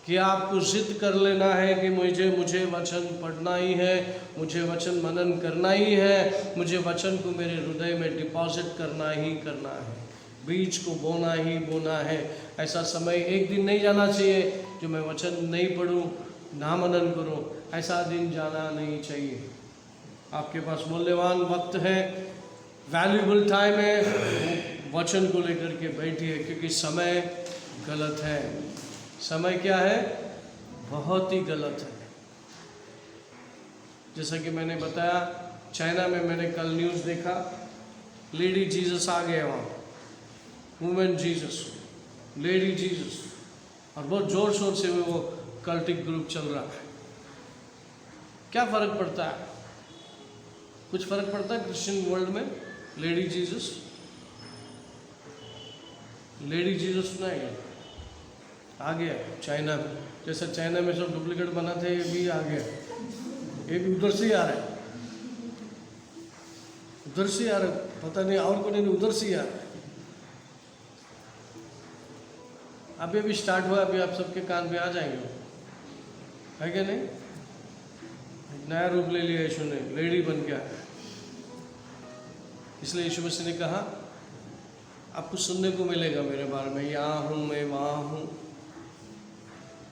कि आपको जिद कर लेना है कि मुझे वचन पढ़ना ही है, मुझे वचन मनन करना ही है, मुझे वचन को मेरे हृदय में डिपॉजिट करना ही करना है, बीज को बोना ही बोना है। ऐसा समय एक दिन नहीं जाना चाहिए जो मैं वचन नहीं पढ़ूं, ना मनन करूं, ऐसा दिन जाना नहीं चाहिए। आपके पास मूल्यवान वक्त है, वैल्यूबल टाइम है, वचन को लेकर के बैठिए, क्योंकि समय गलत है। समय क्या है? बहुत ही गलत है। जैसा कि मैंने बताया, चाइना में मैंने कल न्यूज़ देखा, लेडी जीसस आ गए वहाँ, वुमेन जीसस, लेडी जीसस, और बहुत ज़ोर शोर से वो कल्टिक ग्रुप चल रहा है। क्या फ़र्क पड़ता है? कुछ फ़र्क पड़ता है क्रिश्चियन वर्ल्ड में? लेडी जीसस नहीं आ गया चाइना में। जैसा चाइना में सब डुप्लीकेट बनाते हैं, ये भी आ गया, ये भी उधर से ही आ रहा है, उधर से आ रहा है, पता नहीं और को नहीं, उधर से ही आ रहा है। अभी स्टार्ट हुआ, अभी आप सबके कान पे आ जाएंगे, है क्या नहीं? नया रूप ले लिया यीशु ने, लेडी बन गया। इसलिए यीशु मसीह ने कहा, आपको सुनने को मिलेगा मेरे बारे में, यहाँ हूँ मैं, वहाँ हूँ।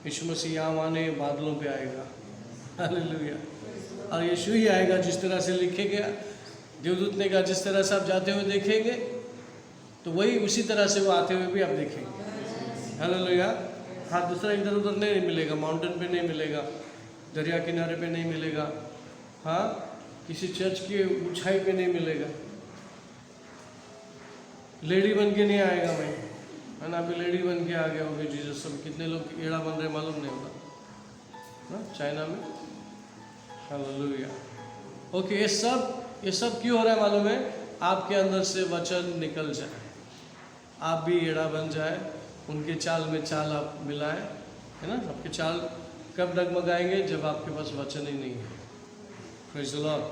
यीशु मसीह यहाँ माने बादलों पे आएगा, हालेलुया। और यीशु ही आएगा जिस तरह से लिखे गया। देवदूत ने कहा, जिस तरह से आप जाते हुए देखेंगे तो वही उसी तरह से वो आते हुए भी आप देखेंगे, हालेलुया। हाँ, दूसरा इधर उधर नहीं मिलेगा, माउंटेन पे नहीं मिलेगा, दरिया किनारे पे नहीं मिलेगा, हाँ, किसी चर्च की ऊंचाई पे नहीं मिलेगा। लेडी बन के नहीं आएगा मैं, है ना? अभी लेडी बन के आ गया होगी जीसस। सब कितने लोग एड़ा बन रहे मालूम नहीं होगा ना चाइना में, हालेलुया। ओके, ये सब क्यों हो रहा है मालूम है? आपके अंदर से वचन निकल जाए, आप भी एड़ा बन जाए, उनके चाल में चाल आप मिलाए, है ना? आपके चाल कब डगमगाएंगे? जब आपके पास वचन ही नहीं है। Praise the Lord,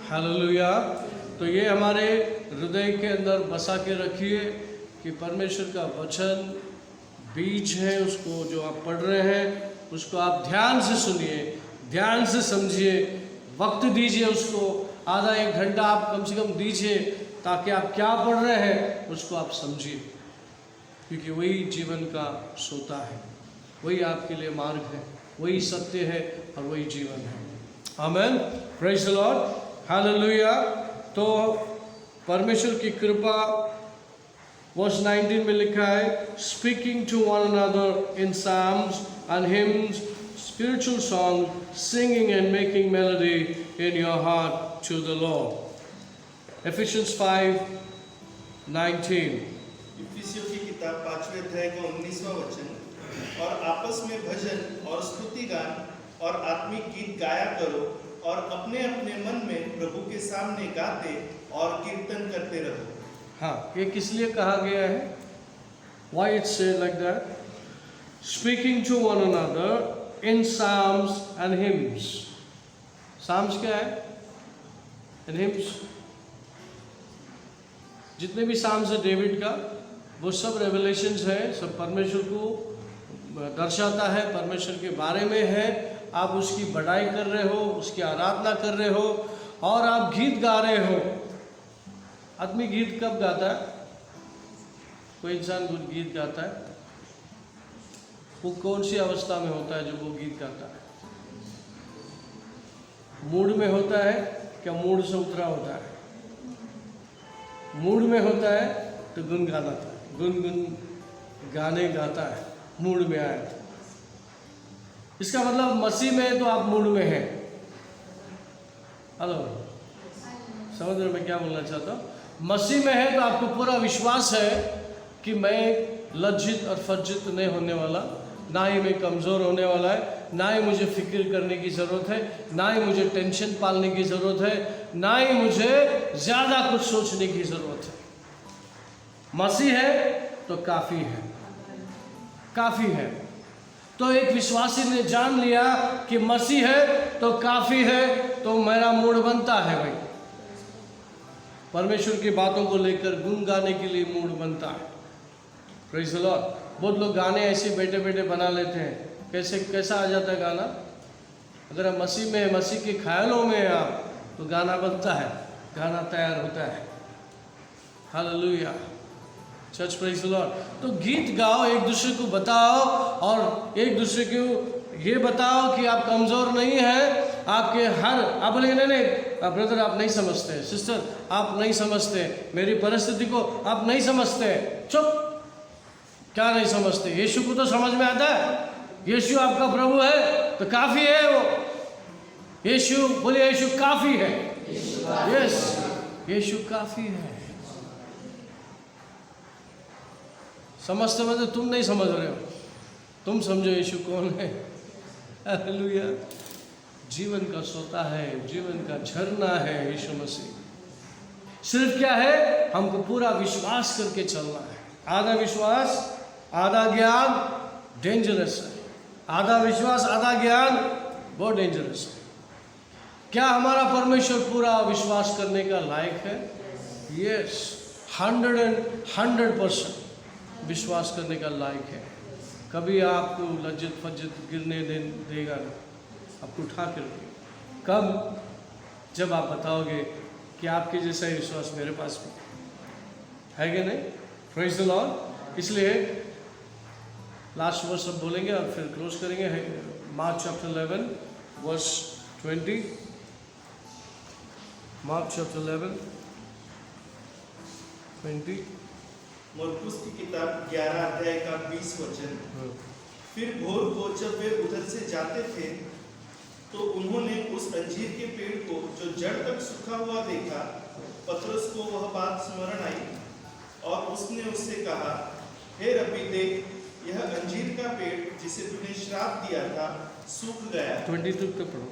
hallelujah. तो ये हमारे हृदय के अंदर बसा के रखिए कि परमेश्वर का वचन बीज है, उसको जो आप पढ़ रहे हैं उसको आप ध्यान से सुनिए, ध्यान से समझिए, वक्त दीजिए उसको। आधा एक घंटा आप कम से कम दीजिए ताकि आप क्या पढ़ रहे हैं उसको आप समझिए, क्योंकि वही जीवन का सोता है, वही आपके लिए मार्ग है, वही सत्य है और वही जीवन है। Amen, praise the Lord, hallelujah. तो परमेश्वर की कृपा, वर्स 19 में लिखा है, speaking to one another in psalms and hymns, spiritual song, singing and making melody in your heart to the Lord. Ephesians 5:19. इफिसियों की किताब 5वें अध्याय का 19वां वचन, और आपस में भजन और स्तुति गान और आत्मिक गीत गाया करो और अपने अपने मन में प्रभु के सामने गाते और कीर्तन करते रहो। हाँ, ये किस लिए कहा गया है? Why it said like that? Speaking to one another in psalms and hymns. Psalms क्या है? And hymns. जितने भी psalms है डेविड का, वो सब रेवलेशंस है, सब परमेश्वर को दर्शाता है, परमेश्वर के बारे में है। आप उसकी बड़ाई कर रहे हो, उसकी आराधना कर रहे हो और आप गीत गा रहे हो। आदमी गीत कब गाता है? कोई इंसान गीत गाता है, वो कौन सी अवस्था में होता है जब वो गीत गाता है? मूड में होता है क्या मूड से उतरा होता है? मूड में होता है तो गुनगाना था, गुनगुन गाने गाता है, मूड में आया था। इसका मतलब मसीह में तो आप मूड में हैं। हेलो, समझ रहे मैं क्या बोलना चाहता हूँ? मसीह में है तो आपको पूरा विश्वास है कि मैं लज्जित और फज्जित नहीं होने वाला, ना ही मैं कमज़ोर होने वाला है, ना ही मुझे फिक्र करने की ज़रूरत है, ना ही मुझे टेंशन पालने की ज़रूरत है, ना ही मुझे ज़्यादा कुछ सोचने की ज़रूरत है। मसीह है तो काफ़ी है, काफ़ी है। तो एक विश्वासी ने जान लिया कि मसीह है तो काफ़ी है, तो मेरा मूड बनता है भाई, परमेश्वर की बातों को लेकर गुन गाने के लिए मूड बनता है। Praise the Lord. बहुत लोग गाने ऐसे बैठे बैठे बना लेते हैं। कैसा आ जाता है गाना? अगर आप मसीह में, मसीह के ख्यालों में आप, तो गाना बनता है, गाना तैयार होता है। Hallelujah, church, praise the Lord. तो गीत गाओ, एक दूसरे को बताओ और एक दूसरे को ये बताओ कि आप कमज़ोर नहीं हैं। आपके हर, आप बोलेंगे नहीं नहीं ब्रदर आप नहीं समझते, सिस्टर आप नहीं समझते, मेरी परिस्थिति को आप नहीं समझते। चुप, क्या नहीं समझते? यीशु को तो समझ में आता है, यीशु आपका प्रभु है तो काफ़ी है वो। यीशु, बोलिए यीशु काफ़ी है। यस, यीशु काफ़ी है। समझते मतलब तुम नहीं समझ रहे हो, तुम समझो यीशु कौन है। हालेलुया। जीवन का सोता है, जीवन का झरना है यीशु मसीह। सिर्फ क्या है, हमको पूरा विश्वास करके चलना है। आधा विश्वास आधा ज्ञान डेंजरस है, आधा विश्वास आधा ज्ञान बहुत डेंजरस है। क्या हमारा परमेश्वर पूरा विश्वास करने का लायक है? यस, 100% विश्वास करने का लायक है। कभी आपको लज्जित फज्जित गिरने देगा नहीं, आपको उठा कर रखेगा। कब? जब आप बताओगे कि आपके जैसा ही विश्वास मेरे पास भी है कि नहीं। Praise the Lord. इसलिए लास्ट वर्स सब बोलेंगे और फिर क्लोज करेंगे। Mark chapter 11 verse 20। Mark chapter 11 20। मरकुस की किताब 11 अध्याय का 20 वचन। फिर भोर को जब वे उधर से जाते थे तो उन्होंने उस अंजीर के पेड़ को जो जड़ तक सूखा हुआ देखा। पतरस को वह बात स्मरण आई और उसने उससे कहा, हे रब्बी देख, यह अंजीर का पेड़ जिसे तूने श्राप दिया था सूख गया। 22 तक पढ़ो।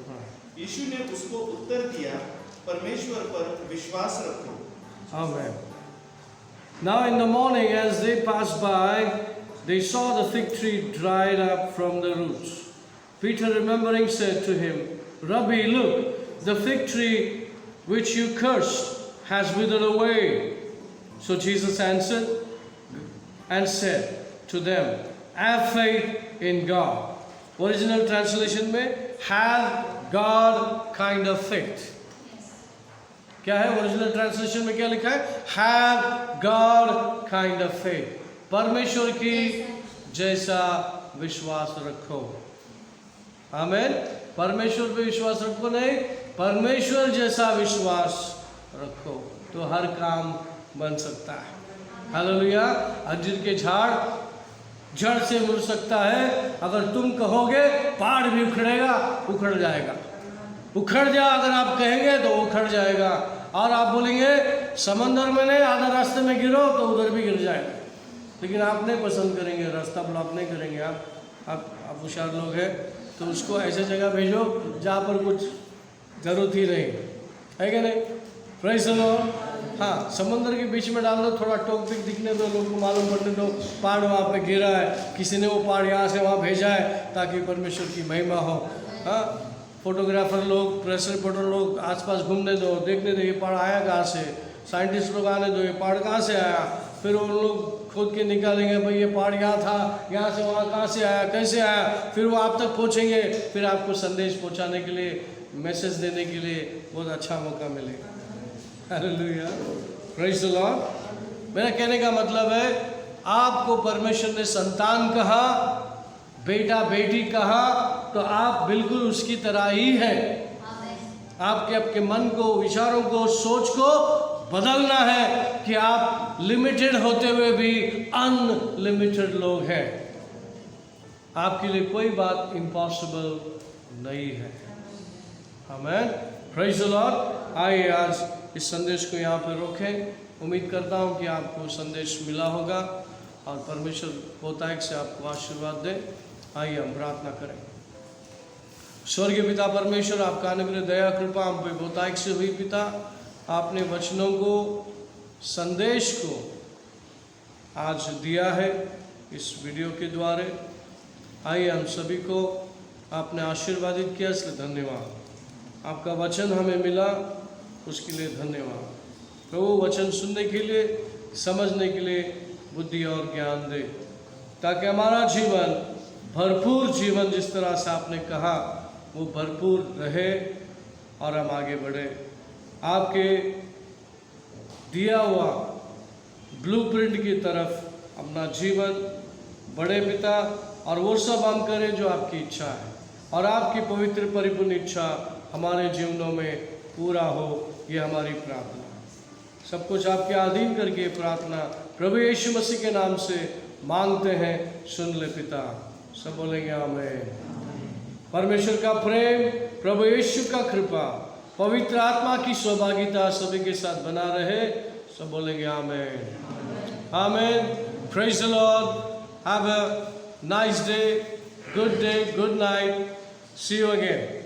यीशु ने उसको उत्तर दिया, परमेश्वर पर विश्वास रखो। आमीन। Now in the morning as they passed by, they saw the fig tree dried up from the roots. Peter, remembering, said to him, Rabbi, look, the fig tree which you cursed has withered away. So Jesus answered and said to them, have faith in God. Original translation में, have God kind of faith. क्या है original translation में क्या लिखा है? Have got kind of faith, परमेश्वर की जैसा विश्वास रखो। आमीन। परमेश्वर पे विश्वास रखो नहीं, परमेश्वर जैसा विश्वास रखो तो हर काम बन सकता है। हालेलुया। अंजीर के झाड़ जड़ से मुड़ सकता है, अगर तुम कहोगे पहाड़ भी उखड़ेगा, उखड़ जाएगा। उखड़ जा अगर आप कहेंगे तो उखड़ जाएगा, और आप बोलेंगे समंदर में नहीं, आधा रास्ते में गिरो तो उधर भी गिर जाएगा। लेकिन आप नहीं पसंद करेंगे, रास्ता ब्लॉक नहीं करेंगे। आप होशियार लोग हैं तो उसको ऐसे जगह भेजो जहाँ पर कुछ जरूरत ही नहीं है क्या नहीं? Praise the Lord. हाँ, समुद्र के बीच में डाल दो, थोड़ा टॉक पिक दिखने दो, लोगों को मालूम पड़ने दो पहाड़ वहाँ पे गिरा है, किसी ने वो पहाड़ यहाँ से वहाँ भेजा है ताकि परमेश्वर की महिमा हो। हाँ, फोटोग्राफर लोग, प्रेस रिपोर्टर लोग आसपास घूमने दो, देखने दो ये पहाड़ आया कहाँ से, साइंटिस्ट लोग आने दो ये पहाड़ कहाँ से आया, फिर वो लोग खोद के निकालेंगे भाई ये पहाड़ यहाँ था, यहाँ से वहाँ कहाँ से आया, कैसे आया, फिर वो आप तक पहुँचेंगे, फिर आपको संदेश पहुँचाने के लिए, मैसेज देने के लिए बहुत अच्छा मौका मिलेगा। Hallelujah, praise the Lord. मेरा कहने का मतलब है, आपको परमेश्वर ने संतान कहा, बेटा बेटी कहा, तो आप बिल्कुल उसकी तरह ही हैं। आपके मन को, विचारों को, सोच को बदलना है कि आप लिमिटेड होते हुए भी अनलिमिटेड लोग हैं। आपके लिए कोई बात इम्पॉसिबल नहीं है। आमीन, प्रेज़ द लॉर्ड। आइए आज इस संदेश को यहाँ पर रोकें। उम्मीद करता हूँ कि आपको संदेश मिला होगा और परमेश्वर बहुतायत से आपको आशीर्वाद दे। आइए हम प्रार्थना करें। स्वर्गीय पिता परमेश्वर, आपका अनुग्रह, दया, कृपा हम पे बहुतायत से हुई। पिता, आपने वचनों को, संदेश को आज दिया है इस वीडियो के द्वारा। आइए हम सभी को आपने आशीर्वादित किया, इसलिए धन्यवाद। आपका वचन हमें मिला, उसके लिए धन्यवाद। प्रभु, वचन सुनने के लिए, समझने के लिए बुद्धि और ज्ञान दे, ताकि हमारा जीवन भरपूर जीवन, जिस तरह से आपने कहा, वो भरपूर रहे और हम आगे बढ़े। आपके दिया हुआ ब्लूप्रिंट की तरफ अपना जीवन बढ़े पिता, और वो सब हम करें जो आपकी इच्छा है, और आपकी पवित्र परिपूर्ण इच्छा हमारे जीवनों में पूरा हो, ये हमारी प्रार्थना। सब कुछ आपके अधीन करके प्रार्थना प्रभु यीशु मसीह के नाम से मांगते हैं, सुन ले पिता। सब बोलेंगे आमीन। परमेश्वर का प्रेम, प्रभु यीशु का कृपा, पवित्र आत्मा की सहभागिता सभी के साथ बना रहे। सब बोलेंगे आमीन। आमीन। Praise the Lord. Have a nice day, good night, see you again.